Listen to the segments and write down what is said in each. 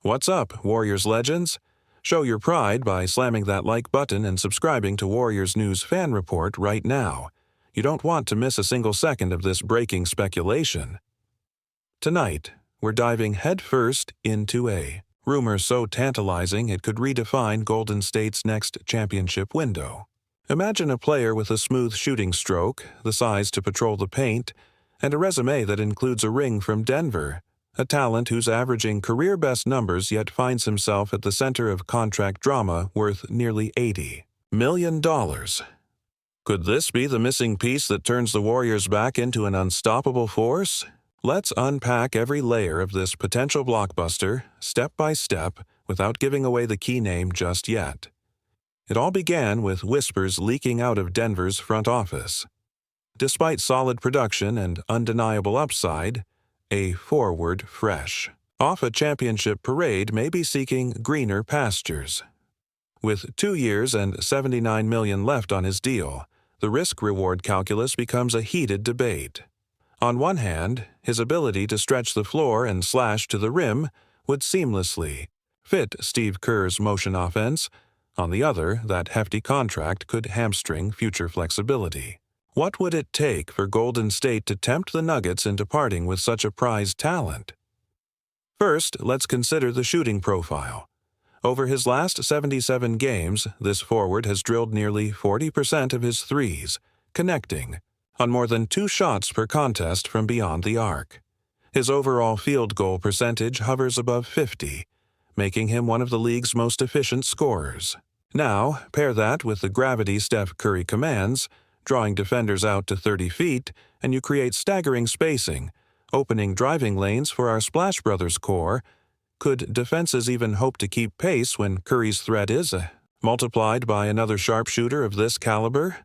What's up, Warriors legends? Show your pride by slamming that like button and subscribing to Warriors News Fan Report right now. You don't want to miss a single second of this breaking speculation. Tonight, we're diving headfirst into a rumor so tantalizing it could redefine Golden State's next championship window. Imagine a player with a smooth shooting stroke, the size to patrol the paint, and a resume that includes a ring from Denver. A talent who's averaging career-best numbers yet finds himself at the center of contract drama worth nearly $80 million. Could this be the missing piece that turns the Warriors back into an unstoppable force? Let's unpack every layer of this potential blockbuster, step by step, without giving away the key name just yet. It all began with whispers leaking out of Denver's front office. Despite solid production and undeniable upside, a forward fresh off a championship parade may be seeking greener pastures. With 2 years and $79 million left on his deal, the risk-reward calculus becomes a heated debate. On one hand, his ability to stretch the floor and slash to the rim would seamlessly fit Steve Kerr's motion offense. On the other, that hefty contract could hamstring future flexibility. What would it take for Golden State to tempt the Nuggets into parting with such a prized talent? First, let's consider the shooting profile. Over his last 77 games, this forward has drilled nearly 40% of his threes, connecting on more than 2 shots per contest from beyond the arc. His overall field goal percentage hovers above 50, making him one of the league's most efficient scorers. Now, pair that with the gravity Steph Curry commands, drawing defenders out to 30 feet, and you create staggering spacing, opening driving lanes for our Splash Brothers core. Could defenses even hope to keep pace when Curry's threat is multiplied by another sharpshooter of this caliber?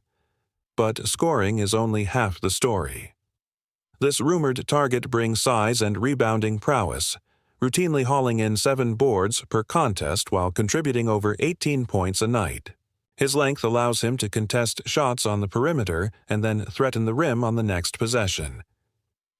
But scoring is only half the story. This rumored target brings size and rebounding prowess, routinely hauling in 7 boards per contest while contributing over 18 points a night. His length allows him to contest shots on the perimeter and then threaten the rim on the next possession.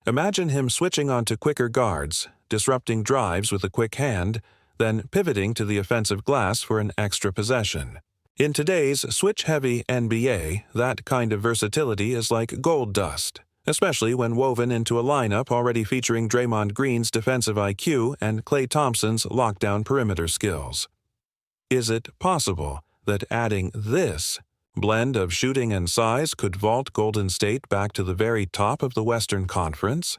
Imagine him switching onto quicker guards, disrupting drives with a quick hand, then pivoting to the offensive glass for an extra possession. In today's switch-heavy NBA, that kind of versatility is like gold dust, especially when woven into a lineup already featuring Draymond Green's defensive IQ and Klay Thompson's lockdown perimeter skills. Is it possible that adding this blend of shooting and size could vault Golden State back to the very top of the Western Conference?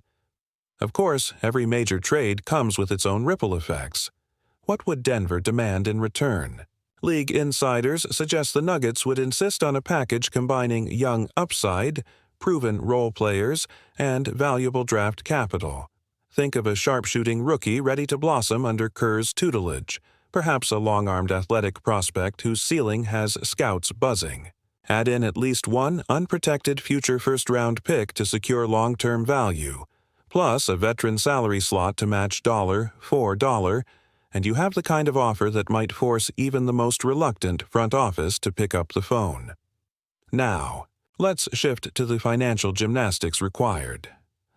Of course, every major trade comes with its own ripple effects. What would Denver demand in return? League insiders suggest the Nuggets would insist on a package combining young upside, proven role players, and valuable draft capital. Think of a sharpshooting rookie ready to blossom under Kerr's tutelage, perhaps a long-armed athletic prospect whose ceiling has scouts buzzing. Add in at least one unprotected future first-round pick to secure long-term value, plus a veteran salary slot to match dollar for dollar, and you have the kind of offer that might force even the most reluctant front office to pick up the phone. Now, let's shift to the financial gymnastics required.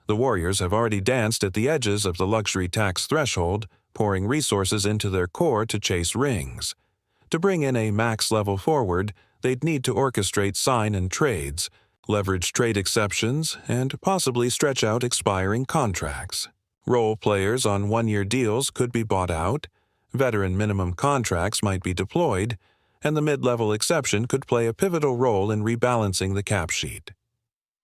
The Warriors have already danced at the edges of the luxury tax threshold, pouring resources into their core to chase rings. To bring in a max-level forward, they'd need to orchestrate sign and trades, leverage trade exceptions, and possibly stretch out expiring contracts. Role players on 1-year deals could be bought out, veteran minimum contracts might be deployed, and the mid-level exception could play a pivotal role in rebalancing the cap sheet.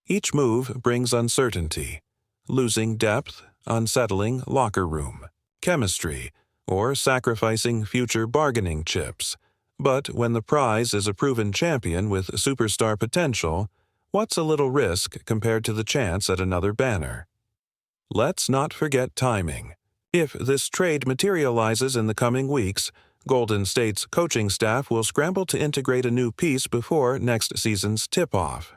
Each move brings uncertainty, losing depth, unsettling locker room chemistry, or sacrificing future bargaining chips. But when the prize is a proven champion with superstar potential, what's a little risk compared to the chance at another banner? Let's not forget timing. If this trade materializes in the coming weeks, Golden State's coaching staff will scramble to integrate a new piece before next season's tip-off.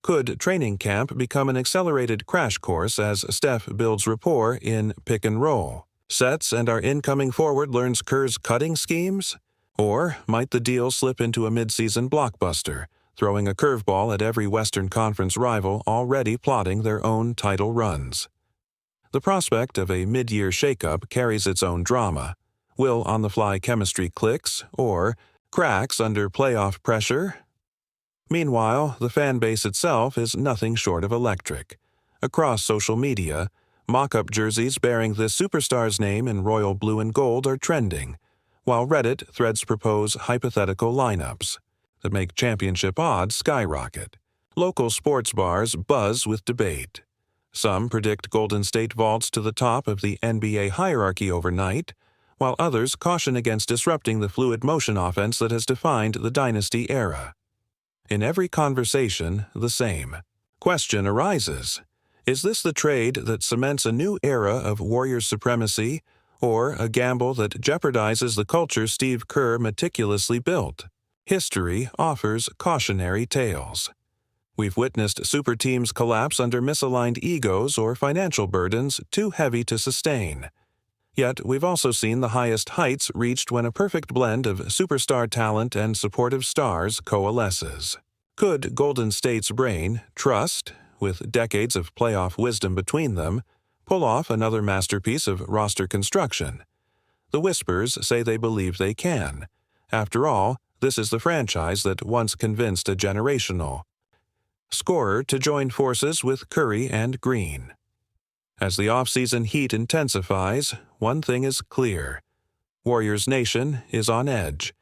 Could training camp become an accelerated crash course as Steph builds rapport in pick and roll sets and our incoming forward learns Kerr's cutting schemes? Or might the deal slip into a mid-season blockbuster, throwing a curveball at every Western Conference rival already plotting their own title runs? The prospect of a mid-year shakeup carries its own drama. Will on-the-fly chemistry clicks or cracks under playoff pressure? Meanwhile, the fan base itself is nothing short of electric. Across social media, mock-up jerseys bearing the superstar's name in royal blue and gold are trending, while Reddit threads propose hypothetical lineups that make championship odds skyrocket. Local sports bars buzz with debate. Some predict Golden State vaults to the top of the NBA hierarchy overnight, while others caution against disrupting the fluid motion offense that has defined the dynasty era. In every conversation, the same question arises. Is this the trade that cements a new era of Warriors supremacy, or a gamble that jeopardizes the culture Steve Kerr meticulously built? History offers cautionary tales. We've witnessed super teams collapse under misaligned egos or financial burdens too heavy to sustain. Yet we've also seen the highest heights reached when a perfect blend of superstar talent and supportive stars coalesces. Could Golden State's brain, trust, with decades of playoff wisdom between them, pull off another masterpiece of roster construction? The whispers say they believe they can. After all, this is the franchise that once convinced a generational scorer to join forces with Curry and Green. As the offseason heat intensifies, one thing is clear. Warriors Nation is on edge.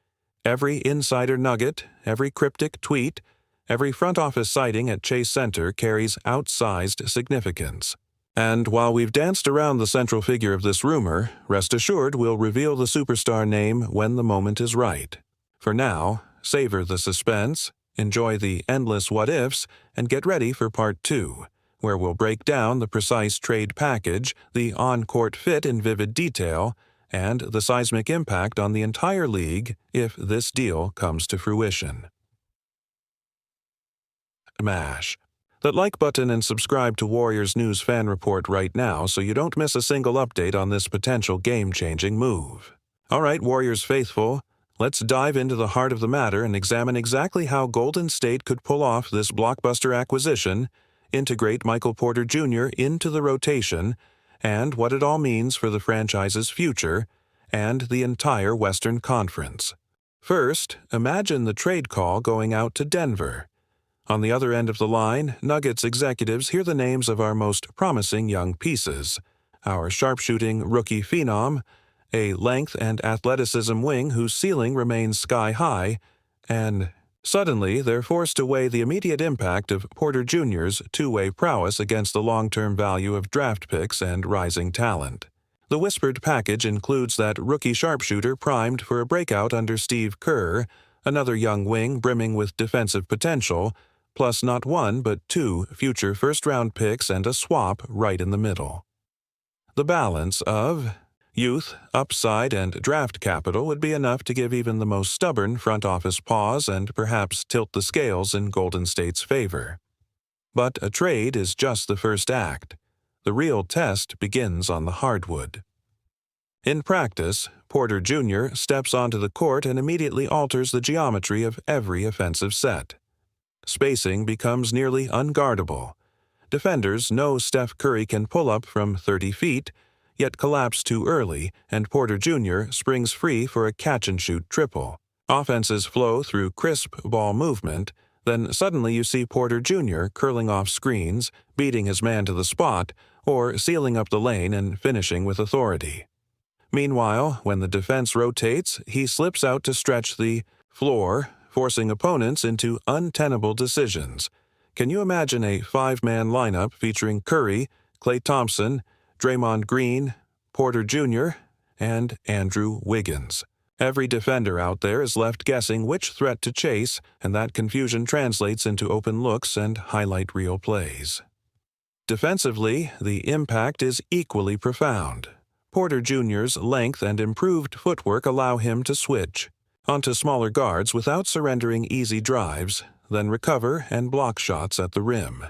Every insider nugget, every cryptic tweet, every front office sighting at Chase Center carries outsized significance. And while we've danced around the central figure of this rumor, rest assured we'll reveal the superstar name when the moment is right. For now, savor the suspense, enjoy the endless what-ifs, and get ready for Part 2, where we'll break down the precise trade package, the on-court fit in vivid detail, and the seismic impact on the entire league if this deal comes to fruition. Smash that like button and subscribe to Warriors News Fan Report right now so you don't miss a single update on this potential game-changing move. All right, Warriors faithful, let's dive into the heart of the matter and examine exactly how Golden State could pull off this blockbuster acquisition, integrate Michael Porter Jr. into the rotation, and what it all means for the franchise's future and the entire Western Conference. First, imagine the trade call going out to Denver. On the other end of the line, Nuggets executives hear the names of our most promising young pieces, our sharpshooting rookie phenom, a length and athleticism wing whose ceiling remains sky-high, and suddenly they're forced to weigh the immediate impact of Porter Jr.'s two-way prowess against the long-term value of draft picks and rising talent. The whispered package includes that rookie sharpshooter primed for a breakout under Steve Kerr, another young wing brimming with defensive potential, plus not one but two future first-round picks and a swap right in the middle. The balance of youth, upside, and draft capital would be enough to give even the most stubborn front office pause and perhaps tilt the scales in Golden State's favor. But a trade is just the first act. The real test begins on the hardwood. In practice, Porter Jr. steps onto the court and immediately alters the geometry of every offensive set. Spacing becomes nearly unguardable. Defenders know Steph Curry can pull up from 30 feet, yet collapse too early, and Porter Jr. springs free for a catch-and-shoot triple. Offenses flow through crisp ball movement, then suddenly you see Porter Jr. curling off screens, beating his man to the spot, or sealing up the lane and finishing with authority. Meanwhile, when the defense rotates, he slips out to stretch the floor, forcing opponents into untenable decisions. Can you imagine a five-man lineup featuring Curry, Klay Thompson, Draymond Green, Porter Jr., and Andrew Wiggins? Every defender out there is left guessing which threat to chase, and that confusion translates into open looks and highlight reel plays. Defensively, the impact is equally profound. Porter Jr.'s length and improved footwork allow him to switch onto smaller guards without surrendering easy drives, then recover and block shots at the rim.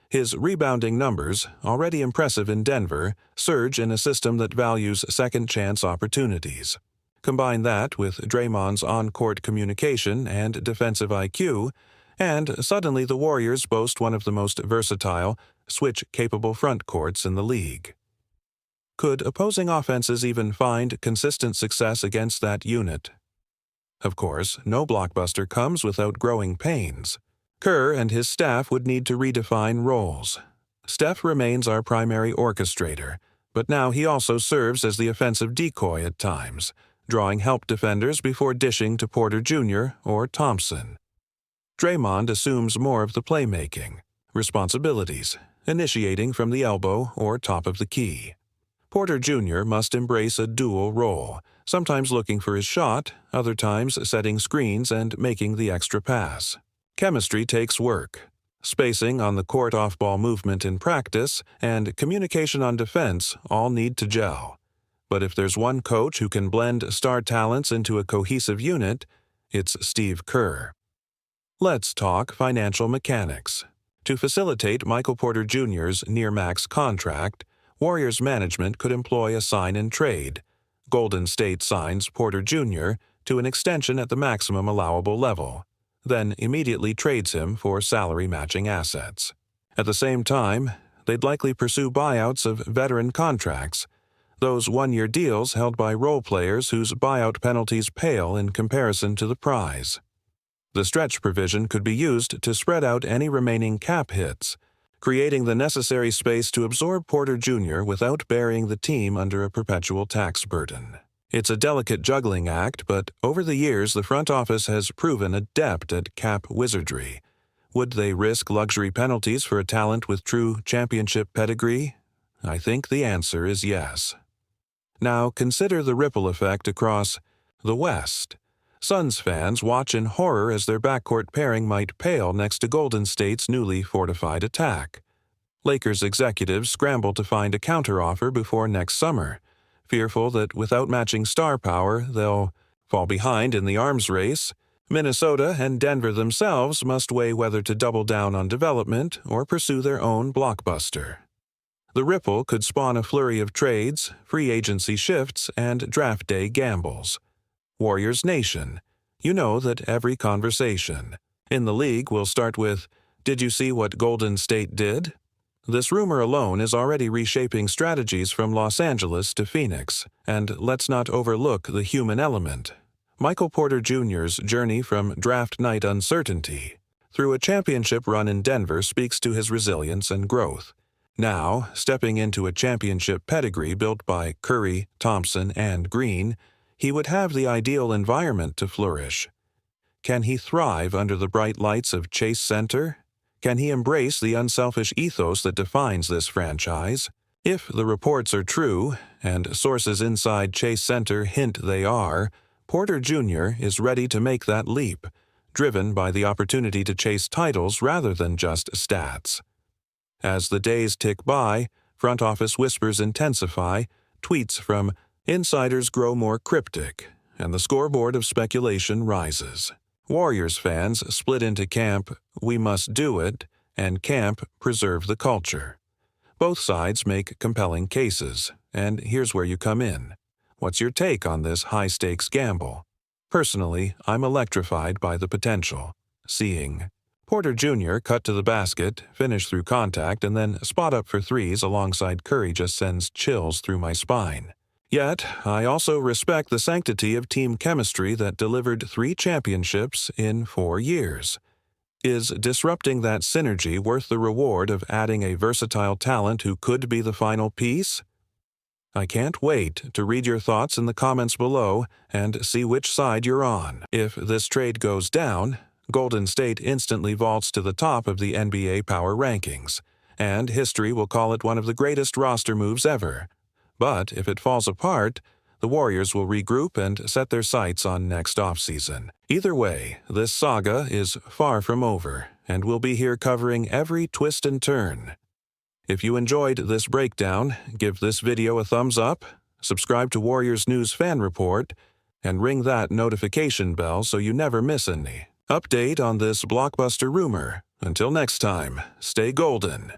His rebounding numbers, already impressive in Denver, surge in a system that values second-chance opportunities. Combine that with Draymond's on-court communication and defensive IQ, and suddenly the Warriors boast one of the most versatile, switch-capable front courts in the league. Could opposing offenses even find consistent success against that unit? Of course, no blockbuster comes without growing pains. Kerr and his staff would need to redefine roles. Steph remains our primary orchestrator, but now he also serves as the offensive decoy at times, drawing help defenders before dishing to Porter Jr. or Thompson. Draymond assumes more of the playmaking responsibilities, initiating from the elbow or top of the key. Porter Jr. must embrace a dual role, sometimes looking for his shot, other times setting screens and making the extra pass. Chemistry takes work. Spacing on the court off-ball movement in practice and communication on defense all need to gel. But if there's one coach who can blend star talents into a cohesive unit, it's Steve Kerr. Let's talk financial mechanics. To facilitate Michael Porter Jr.'s near-max contract, Warriors management could employ a sign-and-trade. Golden State signs Porter Jr. to an extension at the maximum allowable level, then immediately trades him for salary-matching assets. At the same time, they'd likely pursue buyouts of veteran contracts, those one-year deals held by role players whose buyout penalties pale in comparison to the prize. The stretch provision could be used to spread out any remaining cap hits, creating the necessary space to absorb Porter Jr. without burying the team under a perpetual tax burden. It's a delicate juggling act, but over the years the front office has proven adept at cap wizardry. Would they risk luxury penalties for a talent with true championship pedigree? I think the answer is yes. Now consider the ripple effect across the West. Suns fans watch in horror as their backcourt pairing might pale next to Golden State's newly fortified attack. Lakers executives scramble to find a counteroffer before next summer, fearful that without matching star power, they'll fall behind in the arms race. Minnesota and Denver themselves must weigh whether to double down on development or pursue their own blockbuster. The ripple could spawn a flurry of trades, free agency shifts, and draft day gambles. Warriors Nation, you know that every conversation in the league will start with, "Did you see what Golden State did?" This rumor alone is already reshaping strategies from Los Angeles to Phoenix, and let's not overlook the human element. Michael Porter Jr.'s journey from draft night uncertainty through a championship run in Denver speaks to his resilience and growth. Now, stepping into a championship pedigree built by Curry, Thompson, and Green, he would have the ideal environment to flourish. Can he thrive under the bright lights of Chase Center? Can he embrace the unselfish ethos that defines this franchise? If the reports are true, and sources inside Chase Center hint they are, Porter Jr. is ready to make that leap, driven by the opportunity to chase titles rather than just stats. As the days tick by, front office whispers intensify, tweets from insiders grow more cryptic, and the scoreboard of speculation rises. Warriors fans split into camp, "We must do it," and camp, "Preserve the culture." Both sides make compelling cases, and here's where you come in. What's your take on this high-stakes gamble? Personally, I'm electrified by the potential. Seeing Porter Jr. cut to the basket, finish through contact, and then spot up for threes alongside Curry just sends chills through my spine. Yet, I also respect the sanctity of team chemistry that delivered 3 championships in 4 years. Is disrupting that synergy worth the reward of adding a versatile talent who could be the final piece? I can't wait to read your thoughts in the comments below and see which side you're on. If this trade goes down, Golden State instantly vaults to the top of the NBA power rankings, and history will call it one of the greatest roster moves ever. But if it falls apart, the Warriors will regroup and set their sights on next offseason. Either way, this saga is far from over, and we'll be here covering every twist and turn. If you enjoyed this breakdown, give this video a thumbs up, subscribe to Warriors News Fan Report, and ring that notification bell so you never miss any update on this blockbuster rumor. Until next time, stay golden.